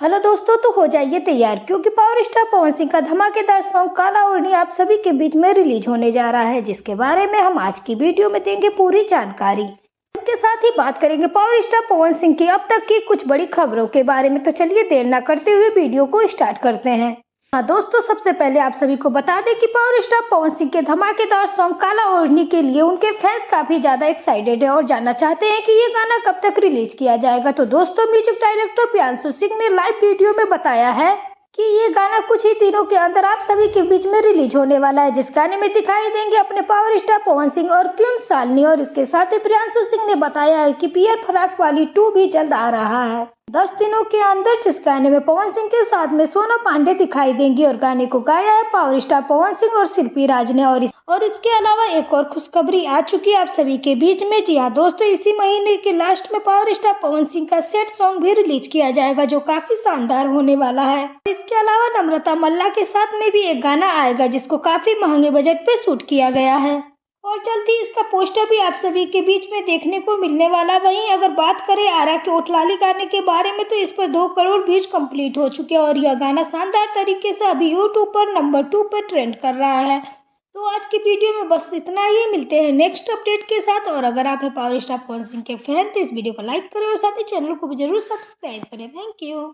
Hello दोस्तों, तो हो जाइए तैयार क्योंकि पावर स्टार पवन सिंह का धमाकेदार सॉन्ग काला ओढ़नी आप सभी के बीच में रिलीज होने जा रहा है, जिसके बारे में हम आज की वीडियो में देंगे पूरी जानकारी। इसके साथ ही बात करेंगे पावर स्टार पवन सिंह की अब तक की कुछ बड़ी खबरों के बारे में। तो चलिए देर न करते हुए वीडियो को स्टार्ट करते हैं। हाँ दोस्तों, सबसे पहले आप सभी को बता दें कि पावर स्टार पवन सिंह के धमाकेदार सॉन्ग काला ओढ़नी के लिए उनके फैंस काफी ज्यादा एक्साइटेड है और जानना चाहते हैं कि ये गाना कब तक रिलीज किया जाएगा। तो दोस्तों, म्यूजिक डायरेक्टर प्रियांशु सिंह ने लाइव वीडियो में बताया है कि ये गाना कुछ ही दिनों के अंदर आप सभी के बीच में रिलीज होने वाला है, जिस गाने में दिखाई देंगे अपने पावर स्टार पवन सिंह और क्वीन शालिनी। और इसके साथ ही प्रियांशु सिंह ने बताया है कि पियर फराक वाली 2 भी जल्द आ रहा है 10 दिनों के अंदर, जिस गाने में पवन सिंह के साथ में सोना पांडे दिखाई देंगी। और गाने को गाया है पावर स्टार पवन सिंह और शिल्पी राज ने। और इसके अलावा एक और खुशखबरी आ चुकी है आप सभी के बीच में। जी हाँ दोस्तों, इसी महीने के लास्ट में पावर स्टार पवन सिंह का सेट सॉन्ग भी रिलीज किया जाएगा, जो काफी शानदार होने वाला है। इसके अलावा नम्रता मल्ला के साथ में भी एक गाना आएगा, जिसको काफी महंगे बजट पे शूट किया गया है और जल्द ही इसका पोस्टर भी आप सभी के बीच में देखने को मिलने वाला। वहीं अगर बात करें आरा के ओठलाली गाने के बारे में, तो इस पर 2 करोड़ व्यूज कंप्लीट हो चुके हैं और यह गाना शानदार तरीके से अभी यूट्यूब पर नंबर 2 पर ट्रेंड कर रहा है। तो आज की वीडियो में बस इतना ही। मिलते हैं नेक्स्ट अपडेट के साथ। और अगर आप है पावर स्टार पवन सिंह के फैन तो इस वीडियो को लाइक करें और साथ ही चैनल को भी जरूर सब्सक्राइब करें। Thank you.